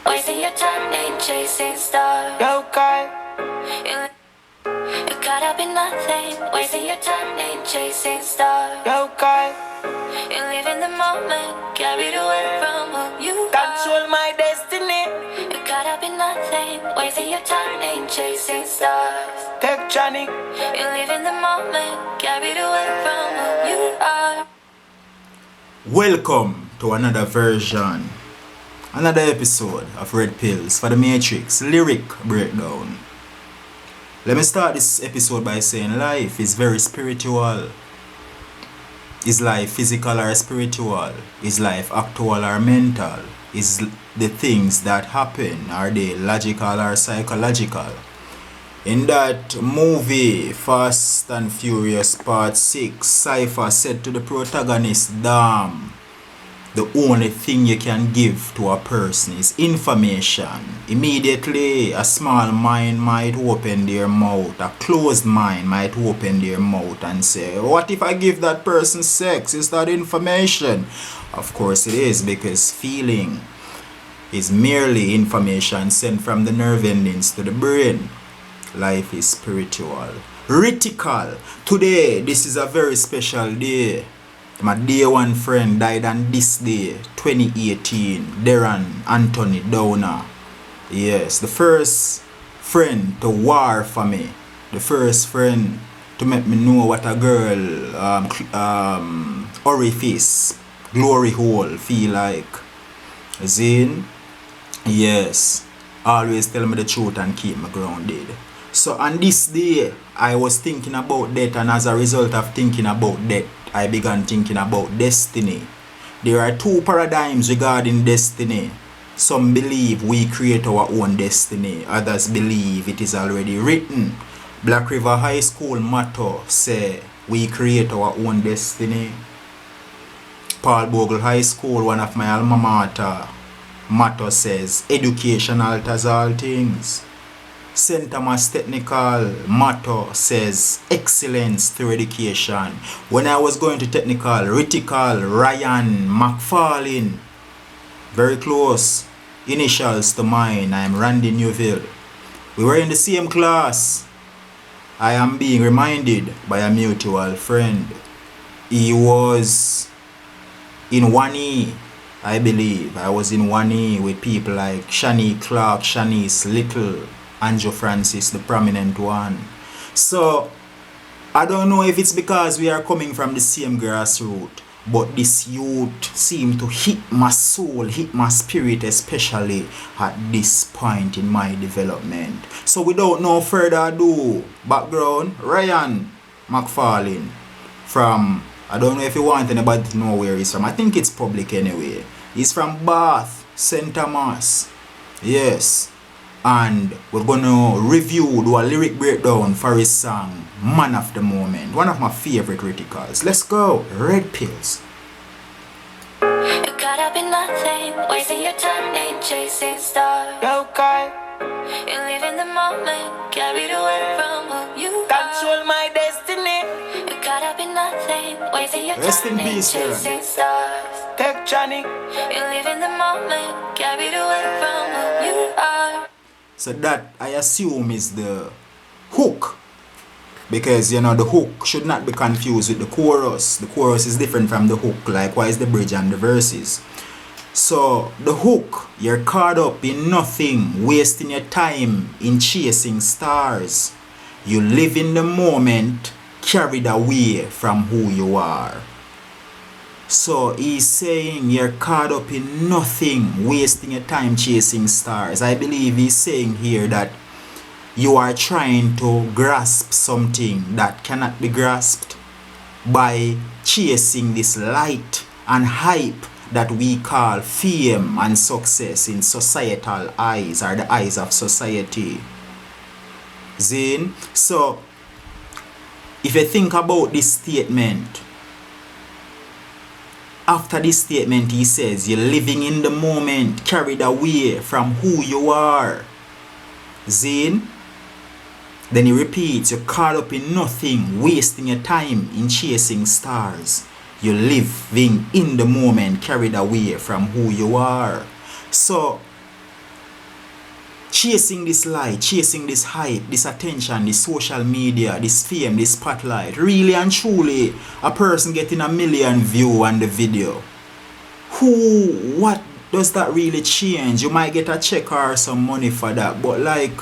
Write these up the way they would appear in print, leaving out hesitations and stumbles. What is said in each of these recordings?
Wasting your time ain't chasing stars. Local. You caught up in nothing. Wasting your time ain't chasing stars. Local. You live in the moment, carried away from who you Control are. my destiny. You caught up in nothing. Wasting your time ain't chasing stars. Take Johnny. You live in the moment, carried away from who you are. Welcome to another version, another episode of Red Pills for the Matrix Lyric Breakdown. Let me start this episode by saying life is very spiritual. Is life physical or spiritual? Is life actual or mental? Is the things that happen, are they logical or psychological? In that movie, Fast and Furious Part 6, Cypher said to the protagonist, damn, the only thing you can give to a person is information. Immediately, a small mind might open their mouth, a closed mind might open their mouth and say, what if I give that person sex? Is that information? Of course it is, because feeling is merely information sent from the nerve endings to the brain. Life is spiritual. Rytikal. Today, this is a very special day. My day one friend died on this day, 2018. Darren Anthony Downer. Yes, the first friend to war for me. The first friend to make me know what a girl orifice, glory hole feel like. Zin? Yes. Always tell me the truth and keep me grounded. So on this day, I was thinking about death, and as a result of thinking about death, I began thinking about destiny. There are two paradigms regarding destiny. Some believe we create our own destiny. Others believe it is already written. Black River High School motto say we create our own destiny. Paul Bogle High School, one of my alma mater, motto says education alters all things. St. Thomas Technical motto says excellence through education. When I was going to technical, Rytikal, Ryan, McFarlane, very close initials to mine. I am Randy Newville. We were in the same class. I am being reminded by a mutual friend. He was in 1E, I believe. I was in 1E with people like Shani Clark, Shanice Little, Andrew Francis, the prominent one. So, I don't know if it's because we are coming from the same grassroots, but this youth seemed to hit my soul, hit my spirit, especially at this point in my development. So, without no further ado, background, Ryan McFarlane from, I don't know if you want anybody to know where he's from. I think it's public anyway. He's from Bath, St. Thomas. Yes. And we're gonna review, do a lyric breakdown for his song Man of the Moment, one of my favorite Rytikals. Let's go. Red Pills. You caught up in nothing, wasting your time ain't chasing stars. Local. You live in the moment, carried away from who you Control are. my destiny. You caught up in nothing, wasting your Rest in time ain't peace, Darren. chasing stars. Take Johnny. You live in the moment, carried away from who you are. So that, I assume, is the hook. Because, you know, the hook should not be confused with the chorus. The chorus is different from the hook, likewise the bridge and the verses. So, the hook, you're caught up in nothing, wasting your time in chasing stars. You live in the moment, carried away from who you are. So he's saying you're caught up in nothing, wasting your time chasing stars. I believe he's saying here that you are trying to grasp something that cannot be grasped by chasing this light and hype that we call fame and success in societal eyes, or the eyes of society. Zane? So, if you think about this statement, after this statement, he says, you're living in the moment, carried away from who you are. Zane? Then he repeats, you're caught up in nothing, wasting your time in chasing stars. You're living in the moment, carried away from who you are. So, chasing this light, chasing this hype, this attention, this social media, this fame, this spotlight. Really and truly, a person getting 1 million views on the video. What does that really change? You might get a check or some money for that, but like,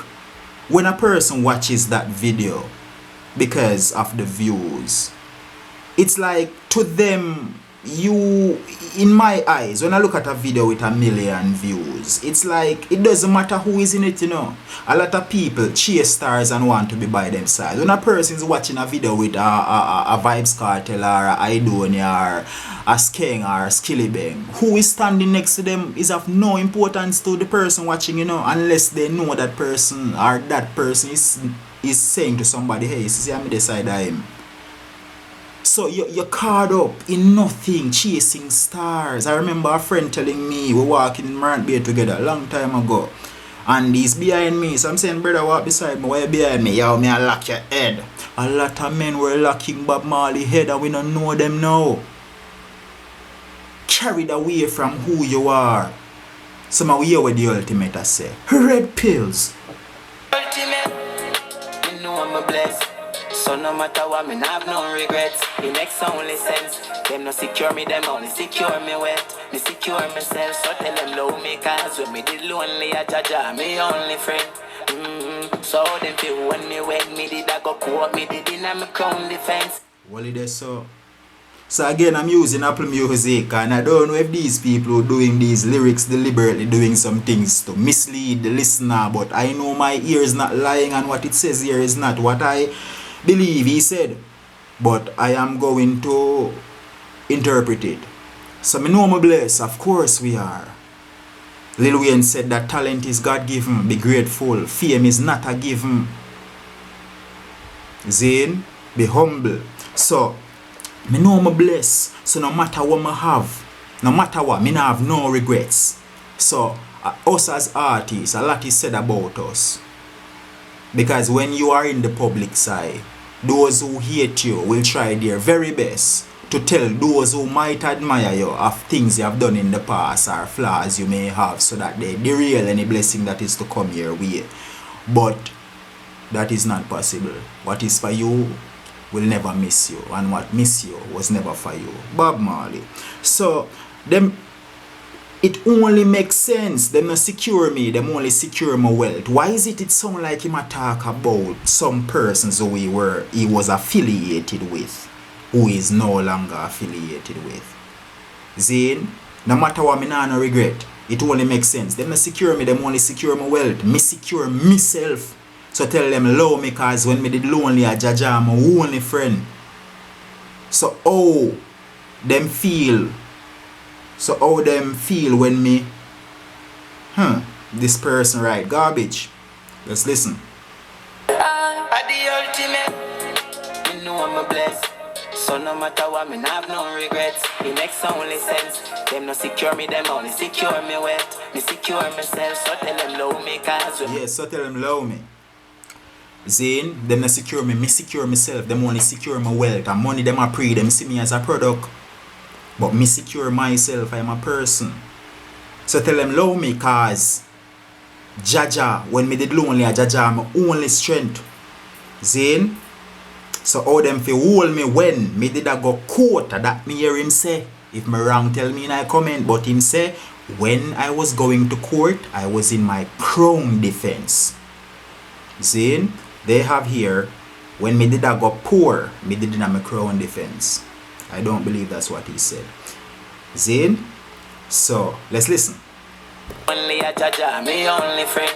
when a person watches that video because of the views, it's like, to them, in my eyes, when I look at a video with 1 million views, it's like, it doesn't matter who is in it, you know. A lot of people chase stars and want to be by themselves. When a person is watching a video with a Vibes Cartel or a Idonia or a Skeng or a Skillibeng, who is standing next to them is of no importance to the person watching, you know, unless they know that person, or that person is saying to somebody, hey, see, I'm beside him. So you're caught up in nothing, chasing stars. I remember a friend telling me, we walking in Marant Bay together a long time ago, and he's behind me. So I'm saying, brother, walk beside me. Why you behind me? Yo, me I lock your head. A lot of men were locking Bob Marley head and we don't know them now. Carried away from who you are. Some of you with the ultimate, I say. Red pills. Ultimate, you know I'm blessed. So no matter what, me have no regrets. It makes only sense. Them no secure me, them only secure me wet. Me secure myself, so tell them love me. Cause when me did lonely, I jaja, me only friend. So them feel when me wed, me did I go quote, me did in my crown defense. Well, it is so. So again, I'm using Apple Music, and I don't know if these people are doing these lyrics deliberately doing some things to mislead the listener, but I know my ear is not lying, and what it says here is not what I believe he said, but I am going to interpret it. So me know me blessed, of course we are. Lil Wayne said that talent is God-given, be grateful, fame is not a given. Zane, be humble. So me know me blessed, so no matter what me have, no matter what, me not have no regrets. So us as artists, a lot is said about us. Because when you are in the public side, those who hate you will try their very best to tell those who might admire you of things you have done in the past or flaws you may have, so that they derail any blessing that is to come your way. But that is not possible. What is for you will never miss you, and what miss you was never for you. Bob Marley. So them, it only makes sense. Them not secure me, them only secure my wealth. Why is it sound like him a talk about some persons who he was affiliated with, who is no longer affiliated with? Zane, no matter what, me nah no regret. It only makes sense. Them not secure me, them only secure my wealth. Me secure myself. So tell them love me, cause when me did lonely, I jaja my only friend. So how them feel? So how them feel when me, this person write garbage? Let's listen. At the ultimate, you know I'm blessed. So no matter what, me have no regrets. It makes only sense. Them no secure me, them only secure me wet. Me secure myself, so tell them love me, cause yes, so tell them love me. Zane, them not secure me secure myself. Them only secure my wealth and money. Them a pre, them see me as a product. But me secure myself, I am a person. So tell them love me, cause Jaja, when me did lonely, Jaja my only strength. Zane. So how them fi hold me when me did a go quote that me hear him say. If me wrong, tell me in a comment. But him say, when I was going to court, I was in my crown defense. Zane, they have here, when me did a go poor, me did in a my crown defense. I don't believe that's what he said. Zane, so let's listen. only a jaja, me only friend.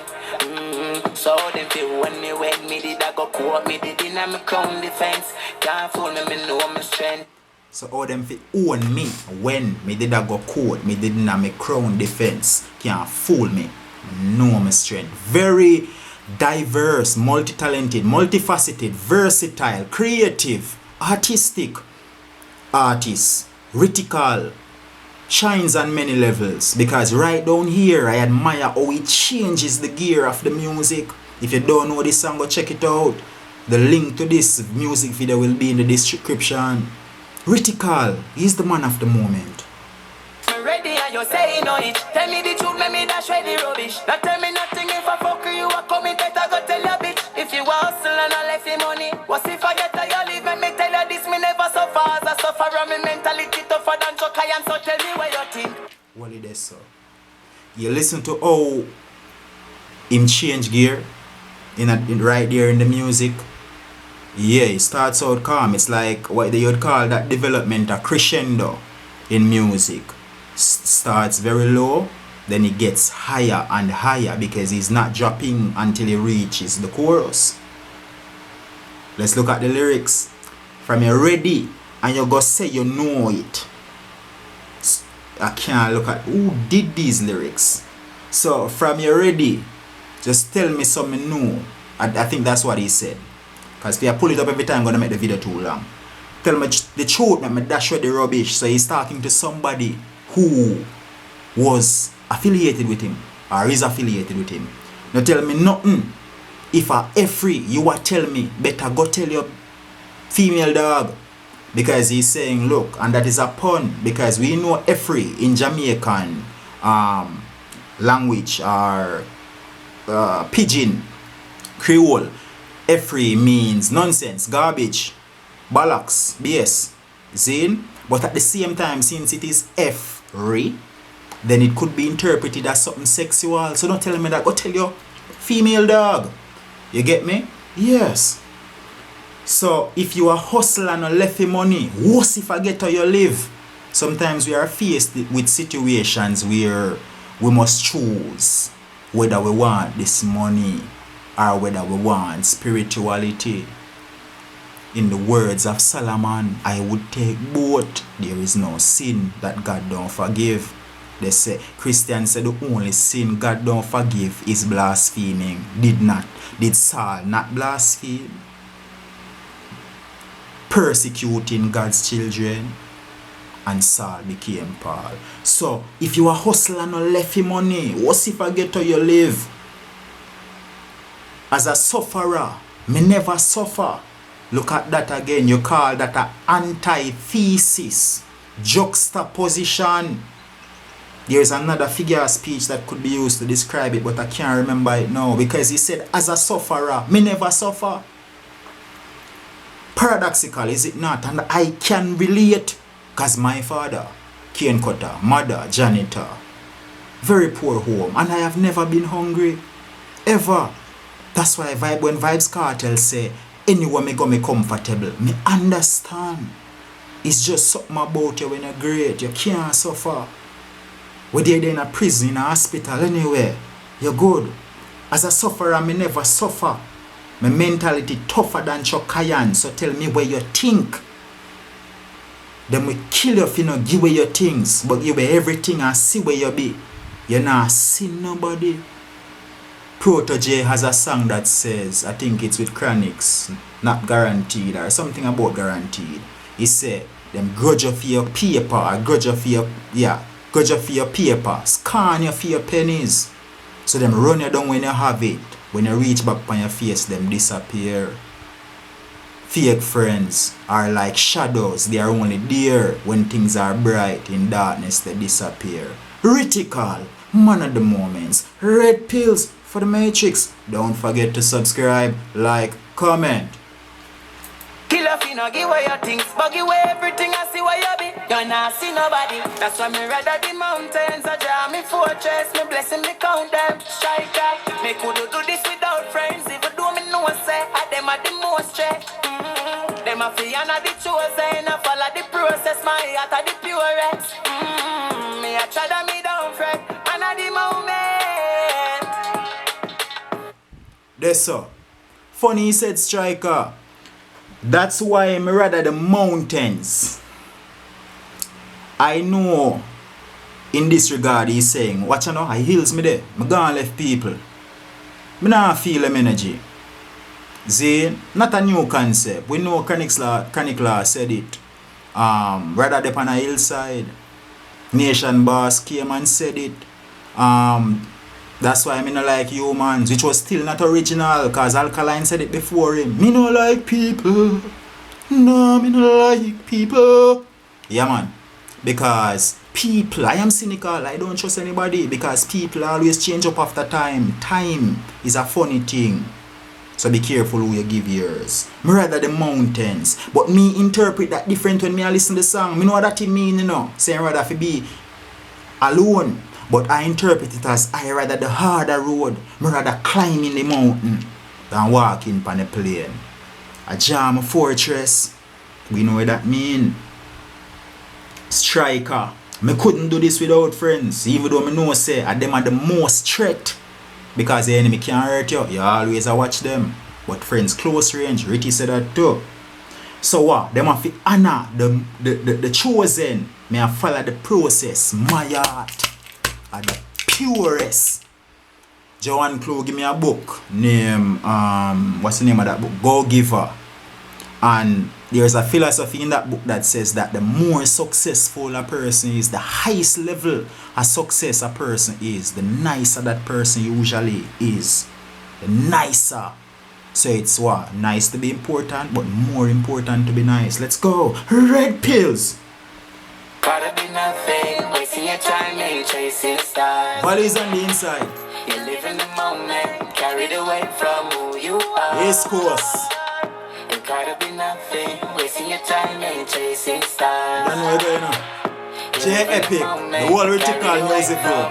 So them feel when me wed, me did I go quote, me did in a my crown defense. Can't fool me, me know my strength. So how them fi own me when me did a go court, me did in a my crown defense. Can't fool me, know my strength. Very diverse, multi-talented, multifaceted, versatile, creative, artistic artist. Rytikal shines on many levels, because right down here I admire how it changes the gear of the music. If you don't know this song, go check it out. The link to this music video will be in the description. Rytikal, he's the man of the moment. Ready and you say you know it. Tell me the truth, let me dash ready rubbish. Not tell me nothing if I a fuck you, a come in, better go tell your bitch. If you hustle and I left you money, what if I get to your live? Let me tell you this, me never suffer. As I suffer, my mentality tougher than Jokai, and so tell me where you think. What it is, so? You listen to how him change gear in right there in the music. Yeah, it starts out calm. It's like what they would call that development a crescendo in music. Starts very low, then it gets higher and higher because he's not dropping until he reaches the chorus. Let's look at the lyrics. From you're ready and you go say you know it. I can't look at who did these lyrics. So from you're ready, just tell me something new. I think that's what he said. Because if I pull it up every time, I'm going to make the video too long. Tell me the truth, let me dash with the rubbish. So he's talking to somebody who was affiliated with him or is affiliated with him. Now tell me nothing. If I free, you are tell me, better go tell your female dog. Because he's saying, look, and that is a pun. Because we know free in Jamaican language or pidgin, Creole. Free means nonsense, garbage, bollocks, BS. Zine? But at the same time, since it is free, then it could be interpreted as something sexual. So don't tell me that. Go tell your female dog. You get me? Yes. So if you are hustling and left your money, what if I get how you live? Sometimes we are faced with situations where we must choose whether we want this money or whether we want spirituality. In the words of Solomon, I would take both. There is no sin that God don't forgive. They say, Christians say the only sin God don't forgive is blaspheming. Did Saul not blaspheme? Persecuting God's children. And Saul became Paul. So, if you are hustling or left your money, what if I get how you live? As a sufferer, me never suffer. Look at that again. You call that an antithesis, juxtaposition. There's another figure of speech that could be used to describe it, but I can't remember it now. Because he said, as a sufferer, me never suffer. Paradoxical, is it not? And I can relate. Because my father, cane cutter, mother, janitor, very poor home. And I have never been hungry. Ever. That's why when Vibes Cartel say, anywhere me go me comfortable, me understand. It's just something about you when you're great. You can't suffer. Whether you're in a prison, in a hospital, anywhere, you're good. As a sufferer, me never suffer. My mentality tougher than Chokayan. So tell me where you think. Then we kill you if you not give away your things. But give away everything and see where you be. You not see nobody. Protege has a song that says, I think it's with Chronics, not guaranteed or something about guaranteed. He said, them grudge you for your paper or grudge you for your paper, scan you for your pennies. So them run you down when you have it. When you reach back on your face, them disappear. Fake friends are like shadows. They are only there when things are bright. In darkness, they disappear. Rytikal, man of the moments. Red pills for the Matrix. Don't forget to subscribe, like, comment. Killer finna give away your things, but give away everything I see where you be. You not see nobody. That's why me rather the mountains. I draw me fortress, me blessing me count them. Striker, me could do this without friends. Even though me know say, I them are the most check. Them a fi and a the chosen. I follow the process, my heart are the purest. Me a try me down fret, and at the moment. That's so. Funny he said Striker. That's why I'm rather the mountains. I know in this regard he's saying, watch you know, I heals me there. I gone left people. I not feel them energy. See, not a new concept. We know Chronic Law said it. Rather than on a hillside. Nation Boss came and said it. That's why I not like humans, which was still not original, because Alkaline said it before him. Me no like people. No, me no like people. Yeah, man. Because People, I am cynical, I don't trust anybody because people always change up after time. Time is a funny thing. So be careful who you give yours. Me rather the mountains. But me interpret that different when me I listen to the song. Me know what that it mean, you know. Saying rather fi be alone. But I interpret it as I rather the harder road. Me rather climbing the mountain than walking on the plane. A jam fortress. We know what that mean. Striker. Me couldn't do this without friends. Even though me know say them are the most threat. Because the enemy can't hurt you. You always watch them. But friends close range. Ritty said that too. So what? Them have to honor the chosen. Me have follow the process. My heart are the purest. Joanne Clough give me a book. Name what's the name of that book? Go Giver. And there's a philosophy in that book that says that the more successful a person is, the highest level of success a person is, the nicer that person usually is. The nicer. So it's what? Nice to be important, but more important to be nice. Let's go. Red pills. Gotta be nothing, wasting your time in chasing stars. Bodies on the inside. You live in the moment, carried away from who you are. East Coast. You gotta be nothing, wasting your time in chasing stars. Don't know what you're doing. J Epic, the whole Rytikal music group.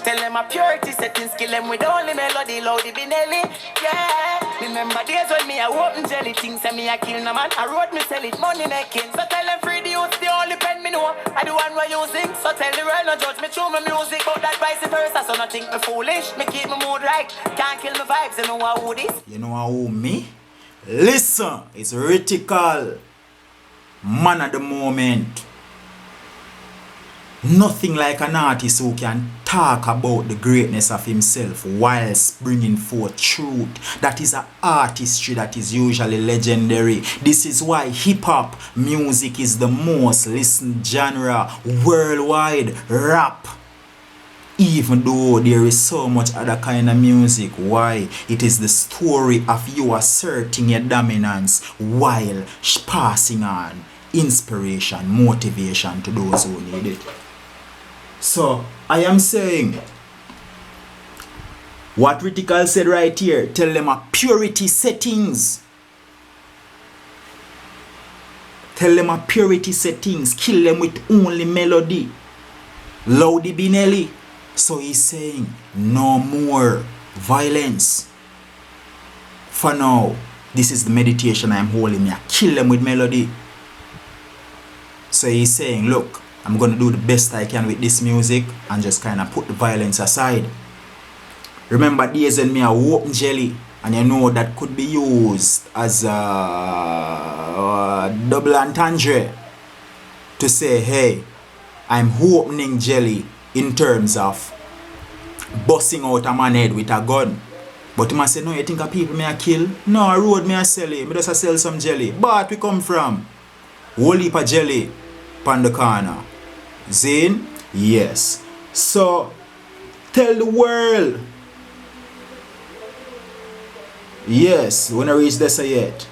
Tell them a purity settings, kill them with only melody, loady binelli. Yeah. Remember days when me a open jelly things and me a kill no man. I wrote me sell it money making. So tell them free the youth, the only pen me know. I the one we're using. So tell the world no judge me through my music, but that vice versa. So not think me foolish. Me keep my mood right. Can't kill my vibes. You know who this? You know who me? Listen, it's Rytikal. Man at the moment. Nothing like an artist who can talk about the greatness of himself whilst bringing forth truth. That is an artistry that is usually legendary. This is why hip-hop music is the most listened genre worldwide. Rap. Even though there is so much other kind of music, why? It is the story of you asserting your dominance while passing on inspiration, motivation to those who need it. So, I am saying, what Rytikal said right here, tell them a purity settings. Tell them a purity settings, kill them with only melody. Loudy Binelli. So he's saying, no more violence. For now, this is the meditation I'm holding me. I kill them with melody. So he's saying, look, I'm going to do the best I can with this music and just kind of put the violence aside. Remember days when me a open jelly and you know that could be used as a double entendre to say, hey, I'm opening jelly in terms of busting out a man head with a gun. But him a say, no, you think a people me a kill? No, a road me a sell it. Me just a sell some jelly. But we come from whole heap of jelly on the corner. Zane? Yes. So, tell the world. Yes, when I reach this yet.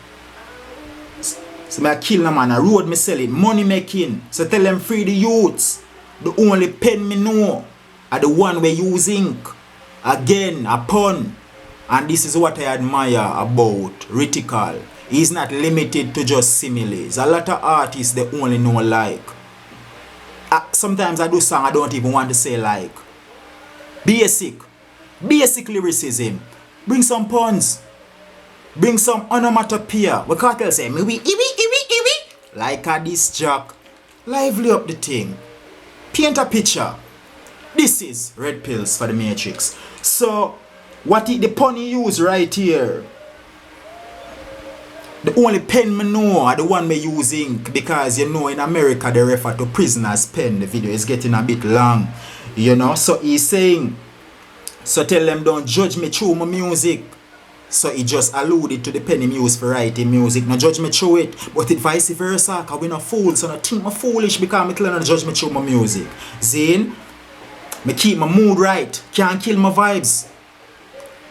So, me kill no man. A road me sell it. Money making. So, tell them free the youths. The only pen me know are the one we use ink. Again, a pun. And this is what I admire about Rytikal. He's not limited to just similes. A lot of artists, they only know like. Sometimes I do song I don't even want to say like. Basic lyricism. Bring some puns. Bring some onomatopoeia. We can't tell say, iwi. Like a this jack. Lively up the thing. Paint a picture. This is Red Pills for the Matrix. So, the pun he use right here. The only pen me know are the one me using because you know in America they refer to prisoner's pen. The video is getting a bit long, you know. So he's saying, so tell them don't judge me through my music. So he just alluded to the pen he used for writing music. No judge me through it, but it vice versa. Cause we no fools, so no think me foolish because me tell them judge me through my music. Zane, me keep my mood right. Can't kill my vibes.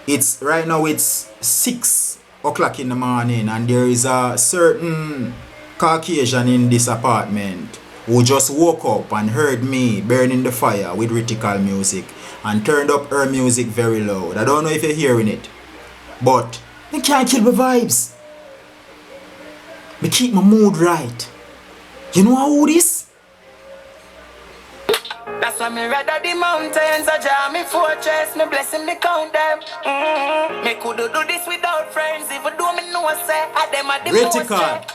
It's right now it's 6 o'clock in the morning and there is a certain Caucasian in this apartment who just woke up and heard me burning the fire with Rytikal music and turned up her music very loud. I don't know if you're hearing it, but I can't kill my vibes. Me keep my mood right. You know how this? That's why me rather the mountains, I jam me fortress, me blessing me count them. Me could do this without friends, even though me know say I them are the Rytikal.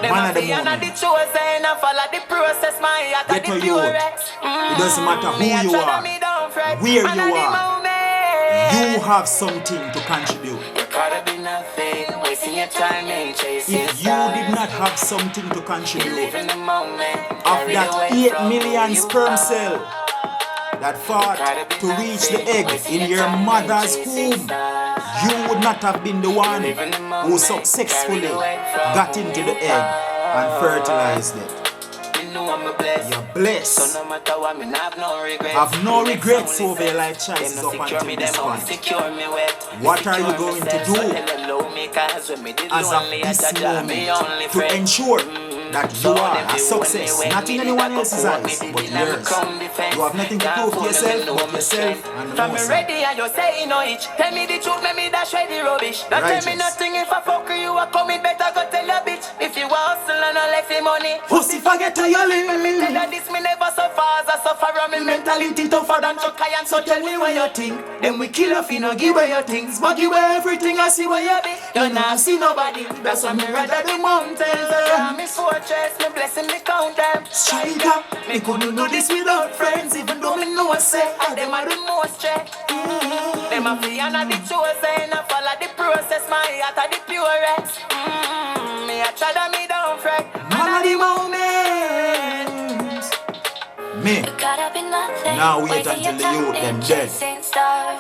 Them Man a of the be under the moment. chosen, I follow the process, my heart Get are to the you. purest. It doesn't matter who Me a you try are, me don't fret, where man you of the are. moment. You have something to contribute. You gotta be nothing, wasting your time in chasing If you did not have something to you contribute live in the moment, of carried that away 8 from million who you sperm are. cell that fought to reach the egg in your mother's womb, you would not have been the one who successfully got into the egg and fertilized it. You know I'm blessed. You're blessed. So no matter what, me have no regrets. Have no The next regrets song over your only life says, choices them no up secure me, until this them only point. secure me wet. What are you Secure going to myself, do so tell them love me, 'cause when me did as of lonely, I this thought that me moment only to friend. ensure that you So are them a be success, when not me in did anyone that else's go, me eyes, did but it, now me yours. come defense. You have nothing to Can't prove to fool me, yourself me know but me yourself strength. and the From me most. ready and you say you know it. Tell me the truth, make me dash away the rubbish. Don't tell me Righteous. nothing if I fuck you, I come it better go tell your bitch. If you hustle and I left the money, Pussy forget how you live. me tell her this, me never suffer as I suffer. And me mentality tougher than Chuck Iron. So tell me what you think. Then we kill off, you know, give away your things. But give away everything, I see where you be. You not see nobody. That's why me rather the mountains. I me fortress, me blessing me count them. Straight up. Me couldn't do this without friends, even though me know I say I them are the most check. Them a be under the chosen, I follow the process, my heart are the purest. Me a try that me don't fret. Man of the moment. Me, Caught up in nothing. now wait wasting until your the time youth them in dead chasing stars.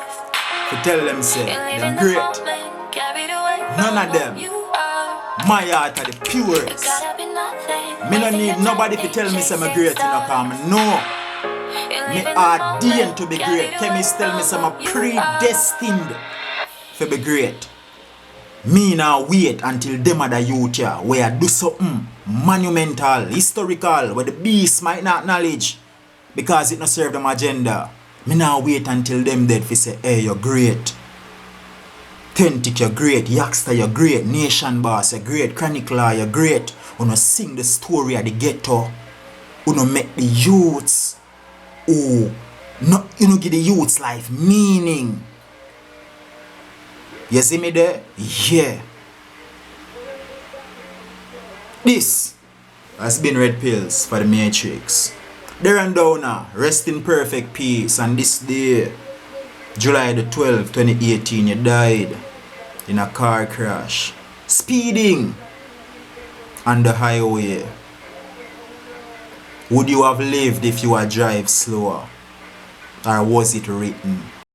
to tell them say, You live them in the great. moment, carried away None from of them. who you are. My heart are the purest. Caught up in nothing. Me no wasting need your nobody time to tell in me say I'm chasing great, you know, stars. come. No. You Me live in the ordained to be moment, great. carried Chemists tell me away say from I'm who you are. predestined to be great. Me now wait until them other youth here where I do something monumental, historical, where the beast might not knowledge because it not serve them agenda. Me now wait until them dead for say, hey, you're great. Authentic, you're great. Youngster, you're great. Nation boss, you're great. Chronicler, you're great. Uno sing the story of the ghetto. Uno make the youths. Oh, no, you know, give the youths life meaning. You see me there? Yeah. This has been Red Pills for the Matrix. There and down now, rest in perfect peace. And this day, July the 12th, 2018, you died in a car crash. Speeding on the highway. Would you have lived if you had drive slower? Or was it written?